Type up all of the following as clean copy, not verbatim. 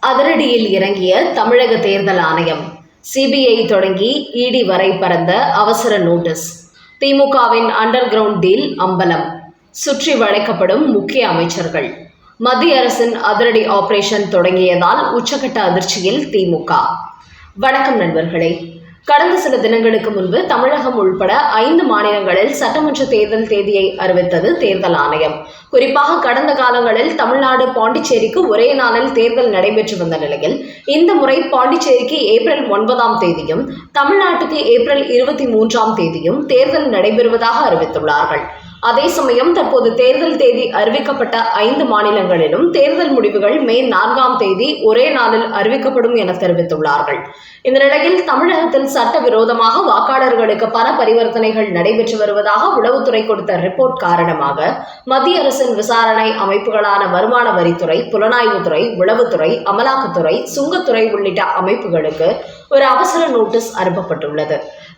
அதிரடியில் இறங்கிய தமிழக தேர்தல் ஆணையம். சிபிஐ தொடங்கி இடி வரை பறந்த அவசர நோட்டீஸ். திமுகவின் அண்டர் கிரவுண்ட் டீல் அம்பலம். சுற்றி வளைக்கப்படும் முக்கிய அமைச்சர்கள். மத்திய அரசின் அதிரடி ஆபரேஷன் தொடங்கியதால் உச்சகட்ட அதிர்ச்சியில் திமுக. வணக்கம் நண்பர்களே. கடந்த சில தினங்களுக்கு முன்பு தமிழகம் உள்பட 5 மாநிலங்களில் சட்டமன்ற தேர்தல் தேதியை அறிவித்தது தேர்தல் ஆணையம். குறிப்பாக கடந்த காலங்களில் தமிழ்நாடு, பாண்டிச்சேரிக்கு ஒரே நாளில் தேர்தல் நடைபெற்று வந்த நிலையில் இந்த முறை பாண்டிச்சேரிக்கு ஏப்ரல் 9ஆம் தேதியும் தமிழ்நாட்டுக்கு ஏப்ரல் 23ஆம் தேதியும் தேர்தல் நடைபெறுவதாக அறிவித்துள்ளார்கள். அதே சமயம் தற்போது தேர்தல் தேதி அறிவிக்கப்பட்ட 5 மாநிலங்களிலும் தேர்தல் முடிவுகள் மே 4ஆம் தேதி ஒரே நாளில் அறிவிக்கப்படும் என தெரிவித்துள்ளார்கள். இந்த நிலையில் தமிழகத்தில் சட்டவிரோதமாக வாக்காளர்களுக்கு பண பரிவர்த்தனைகள் நடைபெற்று வருவதாக உளவுத்துறை கொடுத்த ரிப்போர்ட் காரணமாக மத்திய அரசின் விசாரணை அமைப்புகளான வருமான வரித்துறை, புலனாய்வுத்துறை, உளவுத்துறை, அமலாக்கத்துறை, சுங்கத்துறை உள்ளிட்ட அமைப்புகளுக்கு ஒரு அவசர நோட்டீஸ் அனுப்பப்பட்டுள்ளது.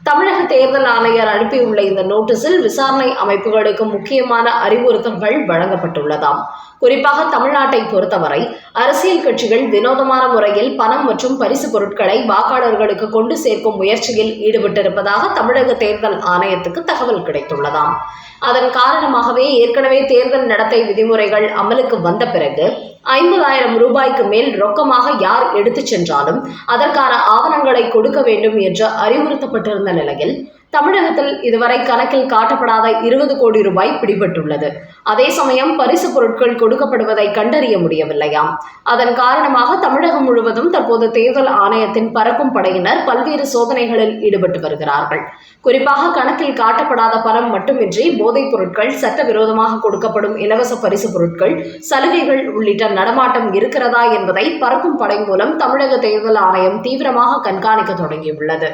தமிழக தேர்தல் ஆணையர் அனுப்பியுள்ள இந்த நோட்டீஸில் விசாரணை அமைப்புகளுக்கு முக்கியமான அறிவுறுத்தல்கள் வழங்கப்பட்டுள்ளதாம். குறிப்பாக தமிழ்நாட்டை பொறுத்தவரை அரசியல் கட்சிகள் வினோதமான முறையில் பணம் மற்றும் பரிசு பொருட்களை வாக்காளர்களுக்கு கொண்டு சேர்க்கும் முயற்சியில் ஈடுபட்டிருப்பதாக தமிழக தேர்தல் ஆணையத்துக்கு தகவல் கிடைத்துள்ளதாம். அதன் காரணமாகவே ஏற்கனவே தேர்தல் நடத்தை விதிமுறைகள் அமலுக்கு வந்த பிறகு 50,000 ரூபாய்க்கு மேல் ரொக்கமாக யார் எடுத்துச் சென்றாலும் அதற்கான ஆவணங்களை கொடுக்க வேண்டும் என்று அறிவுறுத்தப்பட்டிருந்த நிலையில் தமிழகத்தில் இதுவரை கணக்கில் காட்டப்படாத 20 கோடி ரூபாய் பிடிபட்டுள்ளது. அதே சமயம் பரிசு பொருட்கள் கொடுக்கப்படுவதை கண்டறிய முடியவில்லையாம். அதன் காரணமாக தமிழகம் முழுவதும் தற்போது தேர்தல் ஆணையத்தின் பறக்கும் படையினர் பல்வேறு சோதனைகளில் ஈடுபட்டு வருகிறார்கள். குறிப்பாக கணக்கில் காட்டப்படாத பணம் மட்டுமின்றி போதைப் பொருட்கள், சட்டவிரோதமாக கொடுக்கப்படும் இலவச பரிசு பொருட்கள், சலுகைகள் உள்ளிட்ட நடமாட்டம் இருக்கிறதா என்பதை பறக்கும் படை மூலம் தமிழக தேர்தல் ஆணையம் தீவிரமாக கண்காணிக்க தொடங்கியுள்ளது.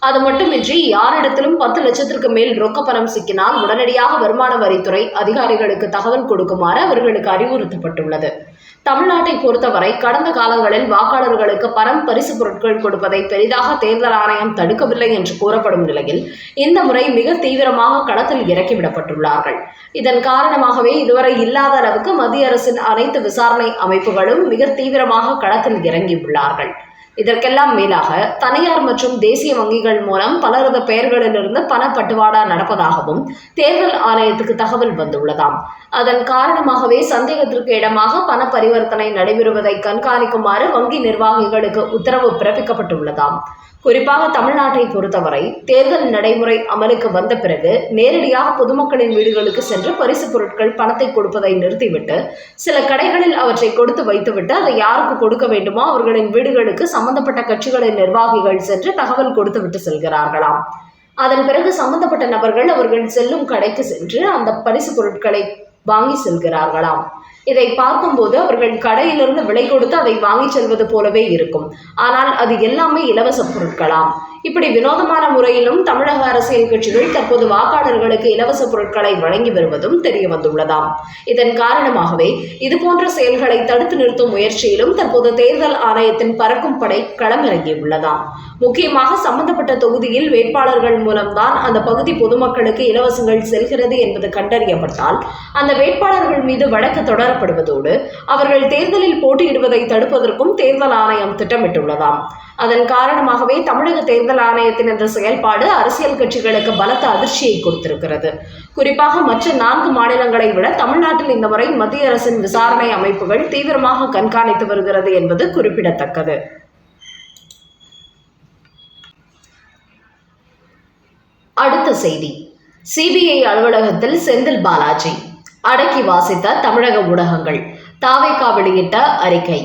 அது மட்டுமின்றி யாரிடத்திலும் 10 லட்சத்திற்கு மேல் ரொக்க பணம் சிக்கினால் உடனடியாக வருமான வரித்துறை அதிகாரிகளுக்கு தகவல் கொடுக்குமாறு அவர்களுக்கு அறிவுறுத்தப்பட்டுள்ளது. தமிழ்நாட்டை பொறுத்தவரை கடந்த காலங்களில் வாக்காளர்களுக்கு பணம், பரிசு பொருட்கள் கொடுப்பதை பெரிதாக தேர்தல் ஆணையம் தடுக்கவில்லை என்று கூறப்படும் நிலையில் இந்த முறை மிக தீவிரமாக களத்தில் இறக்கிவிடப்பட்டுள்ளார்கள். இதன் காரணமாகவே இதுவரை இல்லாத அளவுக்கு மத்திய அரசின் அனைத்து விசாரணை அமைப்புகளும் மிக தீவிரமாக களத்தில் இறங்கியுள்ளார்கள். இதற்கெல்லாம் மேலாக தனியார் மற்றும் தேசிய வங்கிகள் மூலம் பலரது பெயர்களிலிருந்து பணப்பட்டுவாடா நடப்பதாகவும் தேர்தல் ஆணையத்துக்கு தகவல் வந்துள்ளதாம். அதன் காரணமாகவே சந்தேகத்திற்கு இடமாக பண பரிவர்த்தனை நடைபெறுவதை கண்காணிக்குமாறு வங்கி நிர்வாகிகளுக்கு உத்தரவு பிறப்பிக்கப்பட்டுள்ளதாம். குறிப்பாக தமிழ்நாட்டை பொறுத்தவரை தேர்தல் நடைமுறை அமலுக்கு வந்த பிறகு நேரடியாக பொதுமக்களின் வீடுகளுக்கு சென்று பரிசு பொருட்கள், பணத்தை கொடுப்பதை நிறுத்திவிட்டு சில கடைகளில் அவற்றை கொடுத்து வைத்துவிட்டு அதை யாருக்கு கொடுக்க வேண்டுமோ அவர்களின் வீடுகளுக்கு சம்பந்தப்பட்ட கட்சிகளின் நிர்வாகிகள் சென்று தகவல் கொடுத்துவிட்டு செல்கிறார்களாம். அதன் பிறகு சம்பந்தப்பட்ட நபர்கள் அவர்கள் செல்லும் கடைக்கு சென்று அந்த பரிசு பொருட்களை வாங்கி செல்கிறார்களாம். இதை பார்க்கும்போது அவர்கள் கடையிலிருந்து விலை கொடுத்து அதை வாங்கி செல்வது போலவே இருக்கும். ஆனால் அது எல்லாமே இலவச பொருட்களாம். இப்படி வினோதமான முறையிலும் தமிழக அரசியல் கட்சிகள் தற்போது வாக்காளர்களுக்கு இலவச பொருட்களை வழங்கி வருவதும் தெரிய வந்துள்ளதாம். இதன் காரணமாகவே இதுபோன்ற செயல்களை தடுத்து நிறுத்தும் முயற்சியிலும் தற்போது தேர்தல் ஆணையத்தின் பறக்கும் படை களமிறங்கியுள்ளதாம். முக்கியமாக சம்பந்தப்பட்ட தொகுதியில் வேட்பாளர்கள் மூலம்தான் அந்த பகுதி பொதுமக்களுக்கு இலவசங்கள் செல்கிறது என்பது கண்டறியப்பட்டால் அந்த வேட்பாளர்கள் மீது வழக்கு தொடரப்படுவதோடு அவர்கள் தேர்தலில் போட்டியிடுவதை தடுப்பதற்கும் தேர்தல் ஆணையம் திட்டமிட்டுள்ளதாம். அதன் காரணமாகவே தமிழக தேர்தல் ஆணையத்தின் இந்த செயல்பாடு அரசியல் கட்சிகளுக்கு பலத்த அதிர்ச்சியை கொடுத்திருக்கிறது. குறிப்பாக மற்ற 4 மாநிலங்களை விட தமிழ்நாட்டில் இந்த முறை மத்திய அரசின் விசாரணை அமைப்புகள் தீவிரமாக கண்காணித்து வருகிறது என்பது குறிப்பிடத்தக்கது. அடுத்த செய்தி. சிபிஐ அலுவலகத்தில் செந்தில் பாலாஜி அடக்கி வாசித்த தமிழக ஊடகங்கள். தாவேகா வெளியிட்ட அறிக்கை.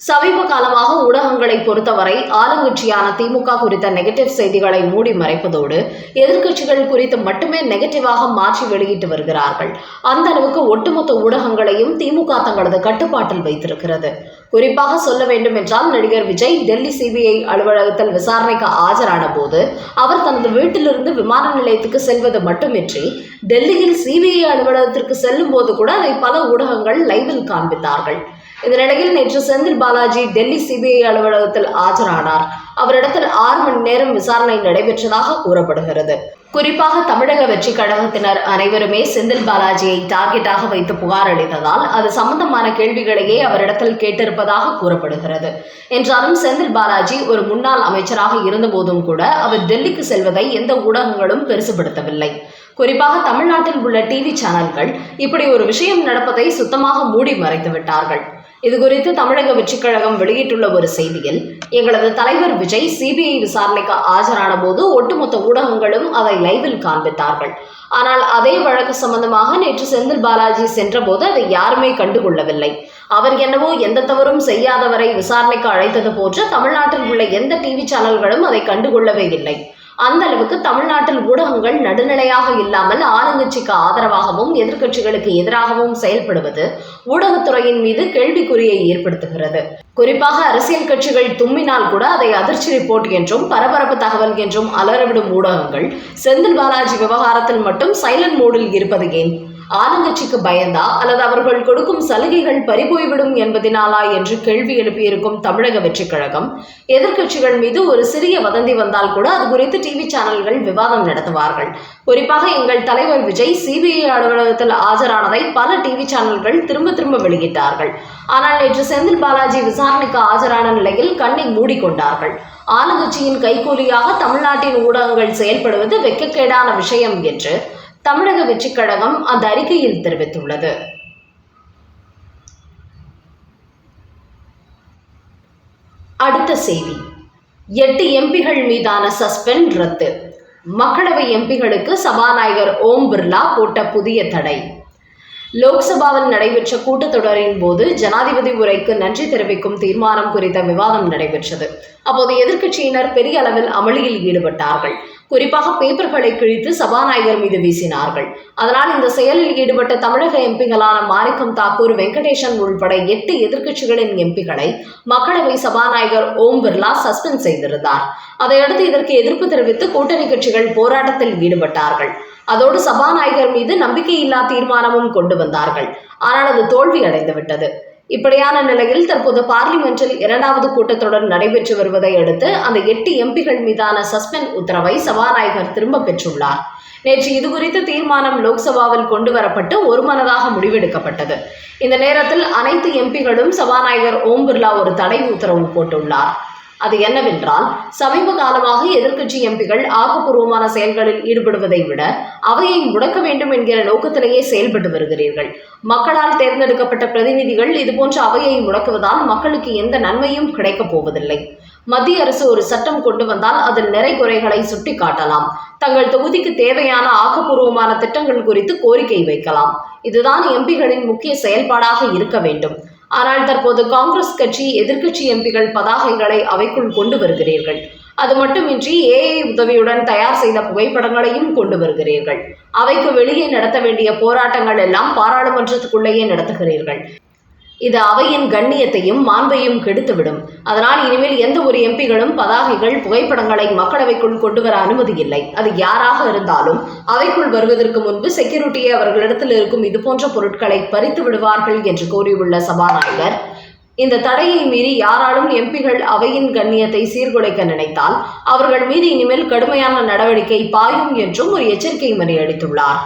சமீப காலமாக ஊடகங்களை பொறுத்தவரை ஆளுங்கட்சியான திமுக குறித்த நெகட்டிவ் செய்திகளை மூடி மறைப்பதோடு எதிர்க்கட்சிகள் குறித்து மட்டுமே நெகட்டிவாக மாற்றி வெளியிட்டு வருகிறார்கள். அந்த அளவுக்கு ஒட்டுமொத்த ஊடகங்களையும் திமுக தங்களது கட்டுப்பாட்டில் வைத்திருக்கிறது. குறிப்பாக சொல்ல வேண்டும் என்றால் நடிகர் விஜய் டெல்லி சிபிஐ அலுவலகத்தில் விசாரணைக்கு ஆஜரான போது அவர் தனது வீட்டிலிருந்து விமான நிலையத்துக்கு செல்வது மட்டுமின்றி டெல்லியில் சிபிஐ அலுவலகத்திற்கு செல்லும் போது கூட அதை பல ஊடகங்கள் லைவில் காண்பித்தார்கள். இந்த நிலையில் நேற்று செந்தில் பாலாஜி டெல்லி சிபிஐ அலுவலகத்தில் ஆஜரானார். அவரிடத்தில் 6 மணி நேரம் விசாரணை நடைபெற்றதாக கூறப்படுகிறது. குறிப்பாக தமிழக வெற்றி கழகத்தினர் அனைவருமே செந்தில் பாலாஜியை டார்கெட்டாக வைத்து புகார் அளித்ததால் அது சம்பந்தமான கேள்விகளையே அவரிடத்தில் கேட்டிருப்பதாக கூறப்படுகிறது. என்றாலும் செந்தில் பாலாஜி ஒரு முன்னாள் அமைச்சராக இருந்தபோதும் கூட அவர் டெல்லிக்கு செல்வதை எந்த ஊடகங்களும் பெருசுபடுத்தவில்லை. குறிப்பாக தமிழ்நாட்டில் உள்ள டிவி சேனல்கள் இப்படி ஒரு விஷயம் நடப்பதை சுத்தமாக மூடி மறைத்து விட்டார்கள். இதுகுறித்து தமிழக வெற்றிக் கழகம் வெளியிட்டுள்ள ஒரு செய்தியில், எங்களது தலைவர் விஜய் சிபிஐ விசாரணைக்கு ஆஜரான போது ஒட்டுமொத்த ஊடகங்களும் அதை லைவில் காண்பித்தார்கள். ஆனால் அதே வழக்கு சம்பந்தமாக நேற்று செந்தில் பாலாஜி சென்றபோது அதை யாருமே கண்டுகொள்ளவில்லை. அவர் என்னவோ எந்த தவறும் செய்யாதவரை விசாரணைக்கு அழைத்தது போன்று தமிழ்நாட்டில் உள்ள எந்த டிவி சேனல்களும் அதை கண்டுகொள்ளவே இல்லை. அந்த அளவுக்கு தமிழ்நாட்டில் ஊடகங்கள் நடுநிலையாக இல்லாமல் ஆளுங்கட்சிக்கு ஆதரவாகவும் எதிர்க்கட்சிகளுக்கு எதிராகவும் செயல்படுவது ஊடகத்துறையின் மீது கேள்விக்குறியை ஏற்படுத்துகிறது. குறிப்பாக அரசியல் கட்சிகள் தும்மினால் கூட அதை அதிர்ச்சி ரிப்போர்ட் என்றும் பரபரப்பு தகவல் என்றும் அலறவிடும் ஊடகங்கள் செந்தில் பாலாஜி விவகாரத்தில் மட்டும் சைலண்ட் மோடில் இருப்பது ஏன்? ஆளுங்கட்சிக்கு பயந்தா அல்லது அவர்கள் கொடுக்கும் சலுகைகள் பறிபோய்விடும் என்பதினாலா என்று கேள்வி எழுப்பியிருக்கும் தமிழக வெற்றிக் கழகம் எதிர்க்கட்சிகள் மீது ஒரு சிறிய வதந்தி வந்தால் கூட அது குறித்து டிவி சேனல்கள் விவாதம் நடத்துவார்கள். குறிப்பாக எங்கள் தலைவர் விஜய் சிபிஐ அலுவலகத்தில் ஆஜரானதை பல டிவி சேனல்கள் திரும்ப திரும்ப வெளியிட்டார்கள். ஆனால் நேற்று செந்தில் பாலாஜி விசாரணைக்கு ஆஜரான நிலையில் கண்ணை மூடிக்கொண்டார்கள். ஆளுங்கட்சியின் கைகூலியாக தமிழ்நாட்டின் ஊடகங்கள் செயல்படுவது வெட்கக்கேடான விஷயம் என்று தமிழக வெற்றிக் கழகம் அந்த அறிக்கையில் தெரிவித்துள்ளது. அடுத்த செய்தி, 8 எம்பிகள் மீதான சஸ்பெண்ட் ரத்து. மக்களவை எம்பிகளுக்கு சபாநாயகர் ஓம் பிர்லா போட்ட புதிய தடை. லோக்சபாவில் நடைபெற்ற கூட்டத்தொடரின் போது ஜனாதிபதி உரைக்கு நன்றி தெரிவிக்கும் தீர்மானம் குறித்த விவாதம் நடைபெற்றது. அப்போது எதிர்க்கட்சியினர் பெரிய அளவில் அமளியில் ஈடுபட்டார்கள். குறிப்பாக பேப்பர்களை கிழித்து சபாநாயகர் மீது வீசினார்கள். அதனால் இந்த செயலில் ஈடுபட்ட தமிழக எம்பிகளான மாணிக்கம் தாக்கூர், வெங்கடேசன் உள்பட 8 எதிர்க்கட்சிகளின் எம்பிகளை மக்களவை சபாநாயகர் ஓம் பிர்லா சஸ்பெண்ட் செய்திருந்தார். அதையடுத்து இதற்கு எதிர்ப்பு தெரிவித்து கூட்டணி கட்சிகள் போராட்டத்தில் ஈடுபட்டார்கள். அதோடு சபாநாயகர் மீது நம்பிக்கையில்லா தீர்மானமும் கொண்டு வந்தார்கள். ஆனால் அது தோல்வி அடைந்துவிட்டது. இப்படியான நிலையில் தற்போது பார்லிமென்டில் 2வது கூட்டத்தொடர் நடைபெற்று வருவதை அடுத்து அந்த 8 எம்பிகள் மீதான சஸ்பெண்ட் உத்தரவை சபாநாயகர் திரும்ப பெற்றுள்ளார். நேற்று இதுகுறித்த தீர்மானம் லோக்சபாவில் கொண்டு வரப்பட்டு ஒருமனதாக முடிவெடுக்கப்பட்டது. இந்த நேரத்தில் அனைத்து எம்பிகளும் சபாநாயகர் ஓம் பிர்லா ஒரு தடை உத்தரவு போட்டுள்ளார். அது என்னவென்றால், சமீப காலமாக எதிர்க்கட்சி எம்பிகள் ஆக்கப்பூர்வமான செயல்களில் ஈடுபடுவதை விட அவையை முடக்க வேண்டும் என்கிற நோக்கத்திலேயே செயல்பட்டு வருகிறீர்கள். மக்களால் தேர்ந்தெடுக்கப்பட்ட பிரதிநிதிகள் இதுபோன்ற அவையை முடக்குவதால் மக்களுக்கு எந்த நன்மையும் கிடைக்கப் போவதில்லை. மத்திய அரசு ஒரு சட்டம் கொண்டு வந்தால் அதில் நிறை குறைகளை சுட்டி காட்டலாம். தங்கள் தொகுதிக்கு தேவையான ஆக்கப்பூர்வமான திட்டங்கள் குறித்து கோரிக்கை வைக்கலாம். இதுதான் எம்பிகளின் முக்கிய செயல்பாடாக இருக்க வேண்டும். ஆனால் தற்போது காங்கிரஸ் கட்சி எதிர்க்கட்சி எம்பிகள் பதாகைகளை அவைக்குள் கொண்டு வருகிறீர்கள். அது மட்டுமின்றி ஏஐ உதவியுடன் தயார் செய்த புகைப்படங்களையும் கொண்டு வருகிறீர்கள். அவைக்கு வெளியே நடத்த வேண்டிய போராட்டங்கள் எல்லாம் பாராளுமன்றத்துக்குள்ளேயே நடத்துகிறீர்கள். இது அவையின் கண்ணியத்தையும் மாண்பையும் கெடுத்துவிடும். அதனால் இனிமேல் எந்த ஒரு எம்பிகளும் பதாகைகள், புகைப்படங்களை மக்களவைக்குள் கொண்டு வர அனுமதி இல்லை. அது யாராக இருந்தாலும் அவைக்குள் வருவதற்கு முன்பு செக்யூரிட்டியை அவர்களிடத்தில் இருக்கும் இதுபோன்ற பொருட்களை பறித்து விடுவார்கள் என்று கூறியுள்ள சபாநாயகர், இந்த தடையை மீறி யாராலும் எம்பிகள் அவையின் கண்ணியத்தை சீர்குலைக்க நினைத்தால் அவர்கள் மீது இனிமேல் கடுமையான நடவடிக்கை பாயும் என்றும் ஒரு எச்சரிக்கை மணி அளித்துள்ளார்.